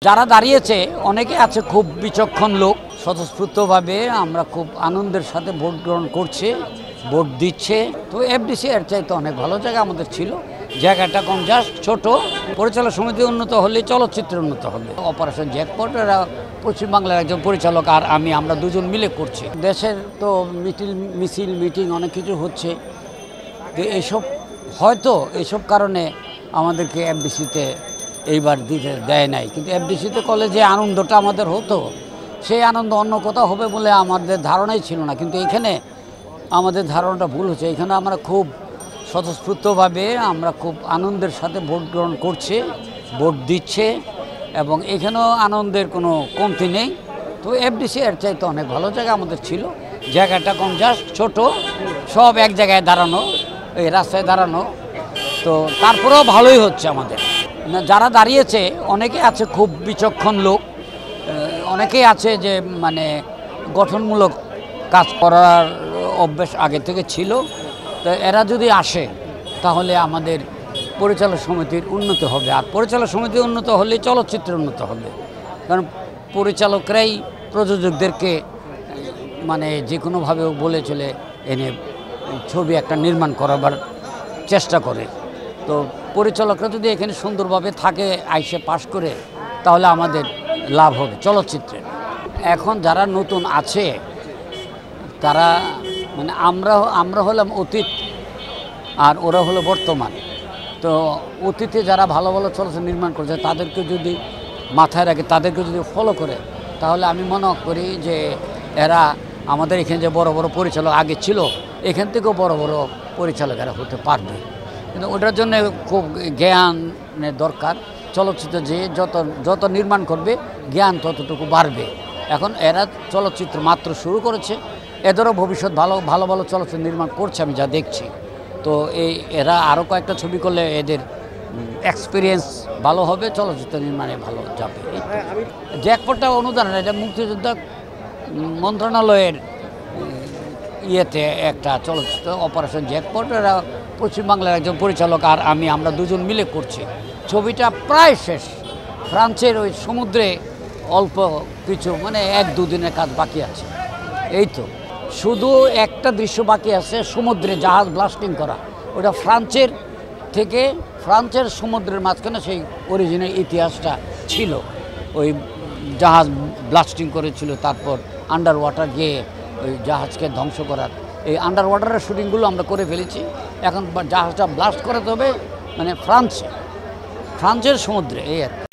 যারা দাঁড়িয়েছে অনেকে আছে খুব বিচক্ষণ লোক, স্বতঃস্ফূর্তভাবে আমরা খুব আনন্দের সাথে ভোট গ্রহণ করছে, ভোট দিচ্ছে। তো এফডিসি এর চাইতে অনেক ভালো জায়গা আমাদের ছিল, জায়গাটা কম, জাস্ট ছোট। পরিচালক সমিতি উন্নত হলে চলচ্চিত্র উন্নত হবে। অপারেশন জ্যাকপট এরা পশ্চিমবাংলার একজন পরিচালক আর আমরা দুজন মিলে করছি। দেশের তো মিছিল মিটিং অনেক কিছু হচ্ছে, এইসব হয়তো এইসব কারণে আমাদেরকে এফডিসিতে এইবার দিতে দেয় নাই। কিন্তু এফডিসিতে করলে যে আনন্দটা আমাদের হতো, সেই আনন্দ অন্য কোথাও হবে বলে আমাদের ধারণাই ছিল না। কিন্তু এখানে আমাদের ধারণাটা ভুল হচ্ছে। এখানে আমরা খুব স্বতঃস্ফূর্তভাবে আমরা খুব আনন্দের সাথে ভোট গ্রহণ করছে, ভোট দিচ্ছে, এবং এখানেও আনন্দের কোনো কমতি নেই। তো এফডিসি এর চাইতে অনেক ভালো জায়গা আমাদের ছিল, জায়গাটা কম, জাস্ট ছোট, সব এক জায়গায় দাঁড়ানো, এই রাস্তায় দাঁড়ানো। তো তারপরেও ভালোই হচ্ছে আমাদের। যারা দাঁড়িয়েছে অনেকে আছে খুব বিচক্ষণ লোক, অনেকেই আছে যে মানে গঠনমূলক কাজ করার অভ্যাস আগে থেকে ছিল। তো এরা যদি আসে তাহলে আমাদের পরিচালক সমিতির উন্নতি হবে, আর পরিচালক সমিতি উন্নত হলে চলচ্চিত্র উন্নত হবে। কারণ পরিচালকরাই প্রযোজকদেরকে মানে যে কোনোভাবে বলে চলে এনে ছবি একটা নির্মাণ করাবার চেষ্টা করে। তো পরিচালকরা যদি এখানে সুন্দরভাবে থাকে, আইসে পাশ করে, তাহলে আমাদের লাভ হবে চলচ্চিত্রে। এখন যারা নতুন আছে তারা মানে আমরা হলাম অতীত আর ওরা হলো বর্তমান। তো অতীতে যারা ভালো ভালো চলচ্চিত্র নির্মাণ করেছে তাদেরকে যদি মাথায় রাখে, তাদেরকে যদি ফলো করে, তাহলে আমি মনে করি যে এরা আমাদের এখানে যে বড় বড় পরিচালক আগে ছিল, এখান থেকেও বড় বড় পরিচালকেরা হতে পারবে। কিন্তু ওটার জন্য খুব জ্ঞানের দরকার। চলচ্চিত্র যে যত নির্মাণ করবে, জ্ঞান ততটুকু বাড়বে। এখন এরা চলচ্চিত্র মাত্র শুরু করেছে, এদেরও ভবিষ্যৎ ভালো ভালো চলচ্চিত্র নির্মাণ করছে আমি যা দেখছি। তো এরা আরও কয়েকটা ছবি করলে এদের এক্সপিরিয়েন্স ভালো হবে, চলচ্চিত্র নির্মাণে ভালো যাবে। জ্যাকপটটা অনুদান, এটা মুক্তিযোদ্ধা মন্ত্রণালয়ের ইয়েতে একটা চলচ্চিত্র, অপারেশন জ্যাকপট। এরা পশ্চিমবাংলার একজন পরিচালক আর আমরা দুজন মিলে করছি। ছবিটা প্রায় শেষ। ফ্রান্সের ওই সমুদ্রে অল্প কিছু মানে 1-2 দিনের কাজ বাকি আছে। এই তো শুধু একটা দৃশ্য বাকি আছে, সমুদ্রে জাহাজ ব্লাস্টিং করা। ওটা ফ্রান্সের সমুদ্রের মাঝখানে সেই অরিজিনাল ইতিহাসটা ছিল। ওই জাহাজ ব্লাস্টিং করেছিল, তারপর আন্ডার ওয়াটার গিয়ে ওই জাহাজকে ধ্বংস করার, এই আন্ডার ওয়াটারের শুটিংগুলো আমরা করে ফেলেছি। এখন জাহাজটা ব্লাস্ট করাতে হবে মানে ফ্রান্সের সমুদ্রে, এই আর কি।